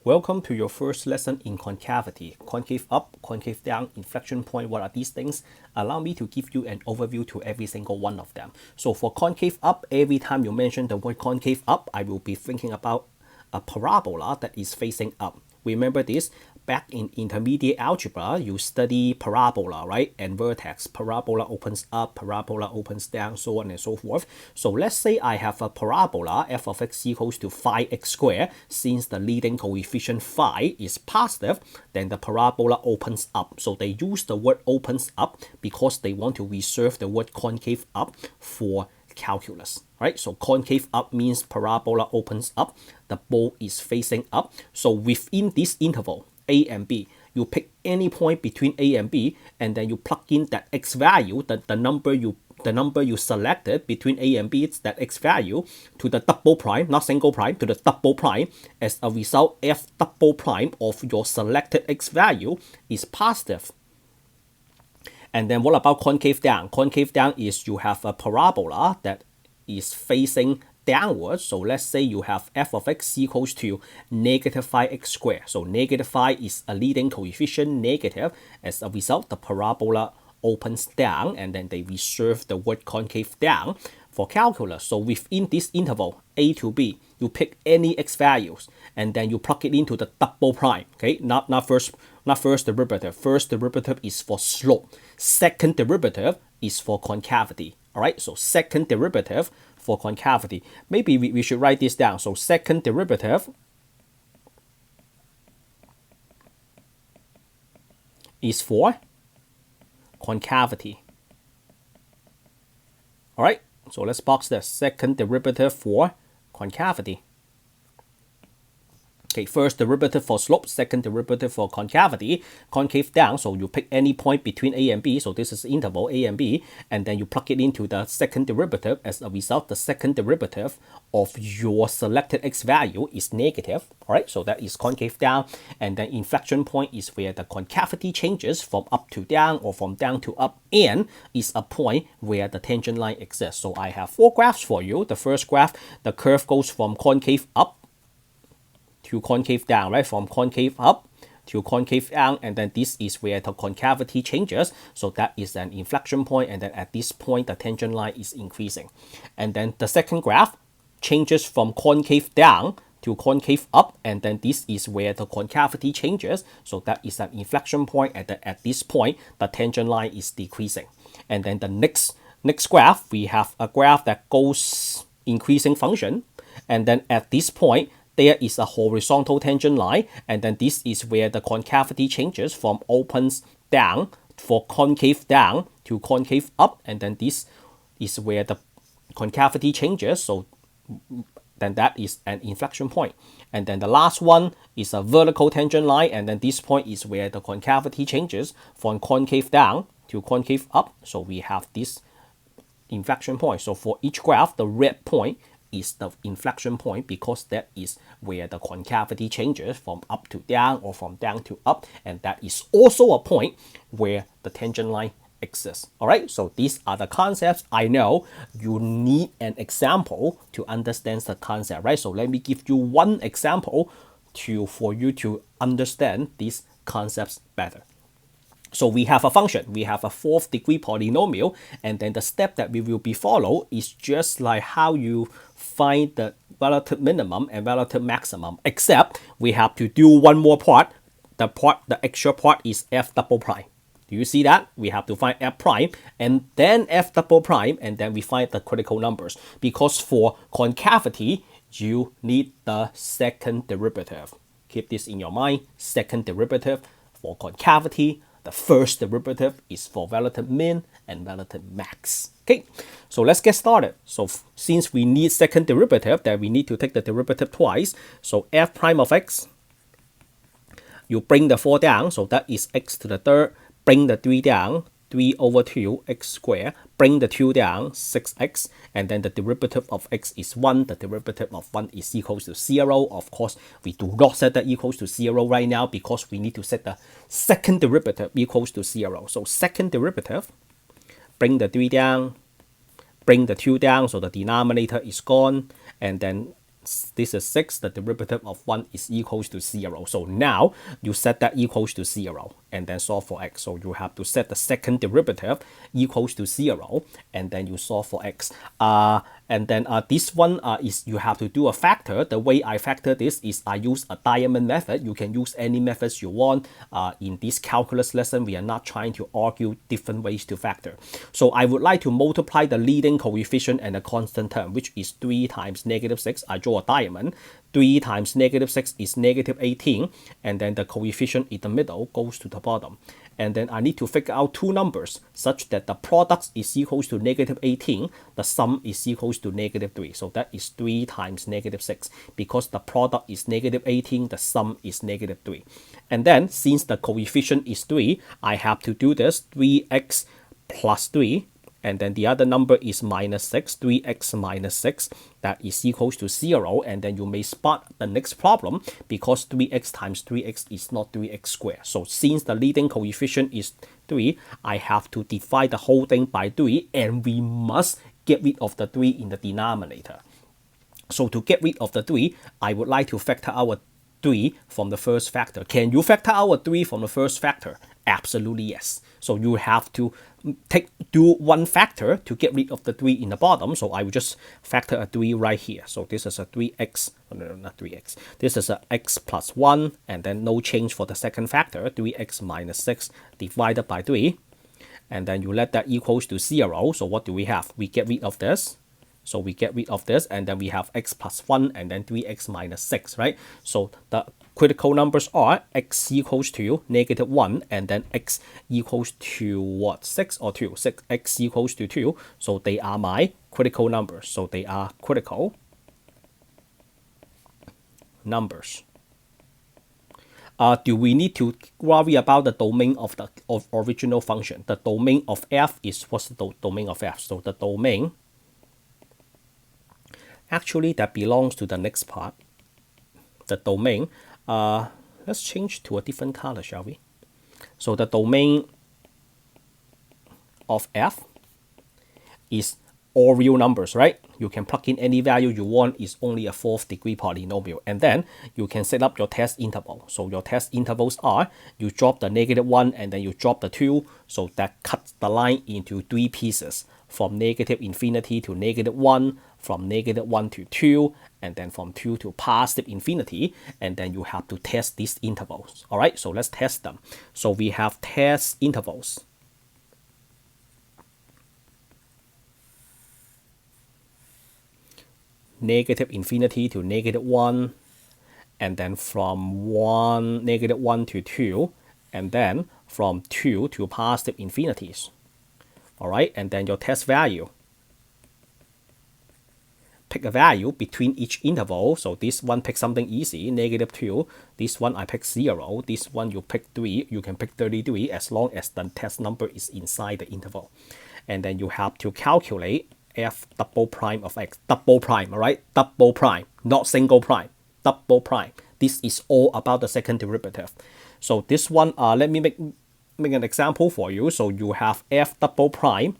Welcome to your first lesson in concavity. Concave up, concave down, inflection point, what are these things? Allow me to give you an overview to every single one of them. So for concave up, every time you mention the word concave up, I will be thinking about a parabola that is facing up. Remember this? Back in intermediate algebra, you study parabola, right? And vertex. Parabola opens up, parabola opens down, so on and so forth. So let's say I have a parabola, f of x equals to phi x squared. Since the leading coefficient phi is positive, then the parabola opens up. So they use the word opens up because they want to reserve the word concave up for calculus, right? So concave up means parabola opens up, the bowl is facing up. So within this interval, a and b, you pick any point between a and b, and then you plug in that x value, the number you selected between a and b, it's that x value, to the double prime, not single prime, to the double prime. As a result, f double prime of your selected x value is positive. And then what about concave down? Concave down is you have a parabola that is facing downwards. So let's say you have f of x equals to negative phi x squared. So negative phi is a leading coefficient, negative. As a result, the parabola opens down, and then they reserve the word concave down for calculus. So within this interval, a to b, you pick any x values, and then you plug it into the double prime. Okay, not first derivative. First derivative is for slope. Second derivative is for concavity. All right, so second derivative for concavity. Maybe we should write this down. So second derivative is for concavity. All right, so let's box the second derivative for concavity. Okay, first derivative for slope, second derivative for concavity, concave down. So you pick any point between a and b. So this is the interval a and b, and then you plug it into the second derivative. As a result, the second derivative of your selected x value is negative. All right, so that is concave down. And then inflection point is where the concavity changes from up to down or from down to up, and is a point where the tangent line exists. So I have 4 graphs for you. The first graph, the curve goes from concave up to concave down, right? From concave up to concave down, and then this is where the concavity changes. So that is an inflection point, and then at this point, the tangent line is increasing. And then the second graph changes from concave down to concave up, and then this is where the concavity changes. So that is an inflection point, and then at this point, the tangent line is decreasing. And then the next graph, we have a graph that goes increasing function, and then at this point, there is a horizontal tangent line, and then this is where the concavity changes from opens down for concave down to concave up, and then this is where the concavity changes. So then that is an inflection point. And then the last one is a vertical tangent line, and then this point is where the concavity changes from concave down to concave up. So we have this inflection point. So for each graph, the red point is the inflection point, because that is where the concavity changes from up to down or from down to up, and that is also a point where the tangent line exists. All right, so these are the concepts. I know you need an example to understand the concept, right? So let me give you one example for you to understand these concepts better. So we have a function, we have a 4th degree polynomial, and then the step that we will be follow is just like how you find the relative minimum and relative maximum, except we have to do one more part. The extra part is f double prime. Do you see that? We have to find f prime and then f double prime, and then we find the critical numbers. Because for concavity, you need the second derivative. Keep this in your mind, second derivative for concavity. The first derivative is for relative min and relative max. Okay, so let's get started. So since we need second derivative, then we need to take the derivative twice. So f prime of x, you bring the 4 down, so that is x to the third. Bring the 3 down, 3 over 2 x squared. Bring the 2 down, 6x, and then the derivative of x is 1. The derivative of 1 is equals to 0. Of course, we do not set that equals to 0 right now, because we need to set the second derivative equals to 0. So second derivative, bring the 3 down, bring the 2 down, so the denominator is gone, and then this is 6, the derivative of 1 is equals to 0. So now you set that equals to 0 and then solve for x. So you have to set the second derivative equals to 0 and then you solve for x. And then this one is you have to do a factor. The way I factor this is I use a diamond method. You can use any methods you want. In this calculus lesson, we are not trying to argue different ways to factor. So I would like to multiply the leading coefficient and a constant term, which is 3 times negative 6. I draw a diamond. 3 times negative 6 is negative 18. And then the coefficient in the middle goes to the bottom. And then I need to figure out two numbers such that the product is equals to negative 18, the sum is equals to negative 3. So that is 3 times negative 6. Because the product is negative 18, the sum is negative 3. And then, since the coefficient is 3, I have to do this 3x plus 3. And then the other number is minus 6, 3x minus 6, that is equals to 0. And then you may spot the next problem because 3x times 3x is not 3x squared. So since the leading coefficient is 3, I have to divide the whole thing by 3 and we must get rid of the 3 in the denominator. So to get rid of the 3, I would like to factor out 3 from the first factor. Can you factor out 3 from the first factor? Absolutely yes. So you have to do one factor to get rid of the 3 in the bottom. So I will just factor a 3 right here. So this is a 3x, no, not 3x. This is a x plus 1 and then no change for the second factor, 3x minus 6 divided by 3. And then you let that equals to 0. So what do we have? We get rid of this. So we get rid of this and then we have x plus 1 and then 3x minus 6, right? So the critical numbers are x equals to negative 1 and then x equals to what? 6 or 2? 6, x equals to 2. So they are my critical numbers. So they are critical numbers. Do we need to worry about the domain of the original function? The domain of f is what's the domain of f? So the domain, actually that belongs to the next part. The domain, let's change to a different color, shall we? So the domain of f is all real numbers, right? You can plug in any value you want. It's only a 4th degree polynomial. And then you can set up your test interval. So your test intervals are, you drop the negative 1 and then you drop the 2. So that cuts the line into 3 pieces, from negative infinity to negative 1, from negative 1 to 2, and then from 2 to positive infinity. And then you have to test these intervals. All right, so let's test them. So we have test intervals. Negative infinity to negative 1, and then from negative 1 to 2, and then from 2 to positive infinities. All right, and then your test value. Pick a value between each interval. So this one pick something easy, negative 2. This one I pick 0. This one you pick 3. You can pick 33 as long as the test number is inside the interval. And then you have to calculate f double prime of x. Double prime, all right? Double prime, not single prime. Double prime. This is all about the second derivative. So this one, let me make an example for you. So you have f double prime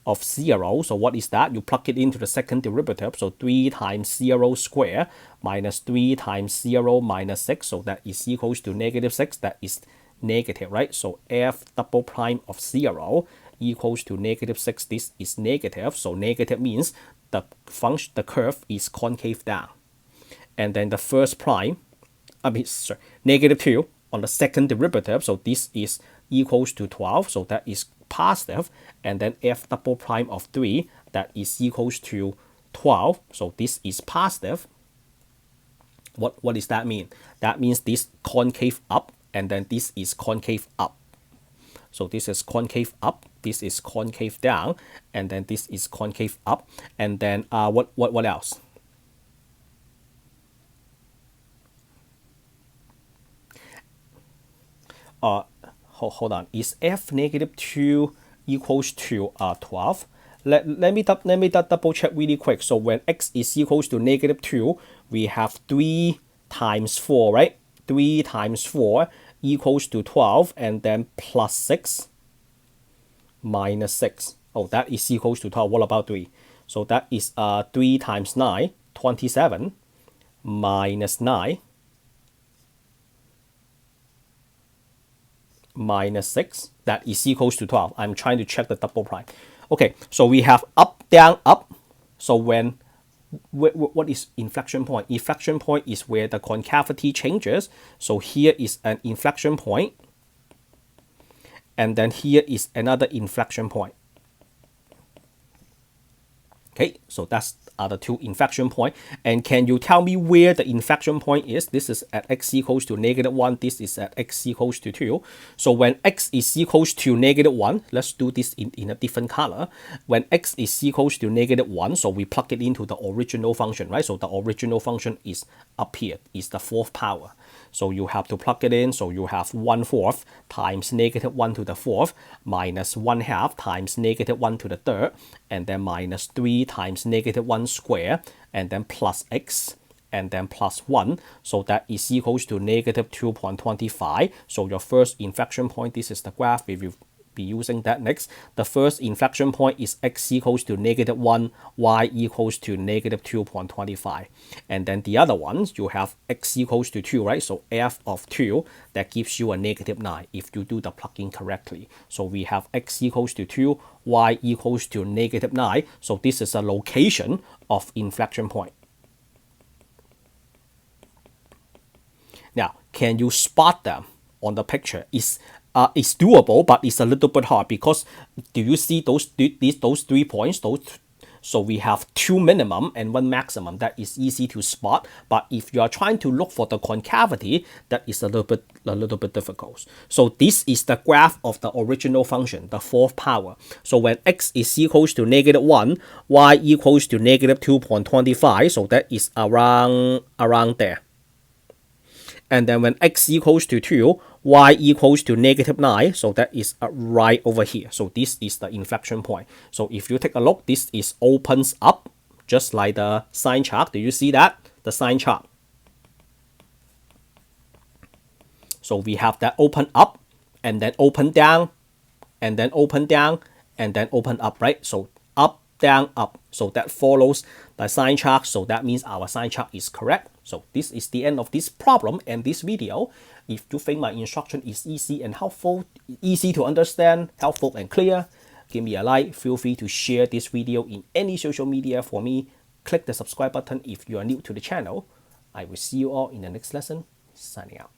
of 0. So what is that? You plug it into the second derivative. So 3 times 0 squared minus 3 times 0 minus 6. So that is equals to negative 6. That is negative, right? So f double prime of 0 equals to negative 6. This is negative. So negative means the function, the curve is concave down. And then the first prime, negative 2 on the second derivative. So this is equals to 12. So that is positive. And then f double prime of 3, that is equals to 12. So this is positive. What does that mean? That means this concave up, and then this is concave up. So this is concave up, this is concave down, and then this is concave up. And then what else? Hold on. Is f negative 2 equals to 12? Let me double check really quick. So when x is equals to negative 2, we have 3 times 4, right? 3 times 4 equals to 12, and then plus 6 minus 6. Oh, that is equals to 12. What about 3? So that is 3 times 9, 27. minus 9 minus 6, that is equals to 12. I'm trying to check the double prime. Okay, so we have up, down, up. So when, what is inflection point? Inflection point is where the concavity changes. So here is an inflection point, and then here is another inflection point. Okay, so that's the two inflection point. And can you tell me where the inflection point is? This is at x equals to -1. This is at x equals to 2. So when x is equals to -1, let's do this in a different color. When x is equals to -1, so we plug it into the original function, right? So the original function is up here, is the fourth power. So you have to plug it in. So you have 1/4 times -1 to the fourth minus 1/2 times -1 to the third, and then minus 3 times -1 square, and then plus x, and then plus 1. So that is equals to -2.25. So your first inflection point, this is the graph. We will be using that next. The first inflection point is x equals to -1, y equals to -2.25. And then the other ones, you have x equals to 2, right? So f of 2, that gives you a -9 if you do the plugging correctly. So we have x equals to 2, y equals to -9. So this is a location of inflection point. Now, can you spot them on the picture? It's doable, but it's a little bit hard because do you see those 3 points? So we have 2 minimum and 1 maximum. That is easy to spot. But if you are trying to look for the concavity, that is a little bit difficult. So this is the graph of the original function, the fourth power. So when x is equals to -1, y equals to -2.25. So that is around there. And then when x equals to 2, y equals to -9, so that is right over here. So this is the inflection point. So if you take a look, this is opens up, just like the sign chart. Do you see that? The sign chart. So we have that open up, and then open down, and then open down, and then open up, right? So up, down, up. So that follows the sign chart. So that means our sign chart is correct. So this is the end of this problem and this video. If you think my instruction is easy and helpful, easy to understand, helpful and clear, give me a like. Feel free to share this video in any social media for me. Click the subscribe button if you are new to the channel. I will see you all in the next lesson. Signing out.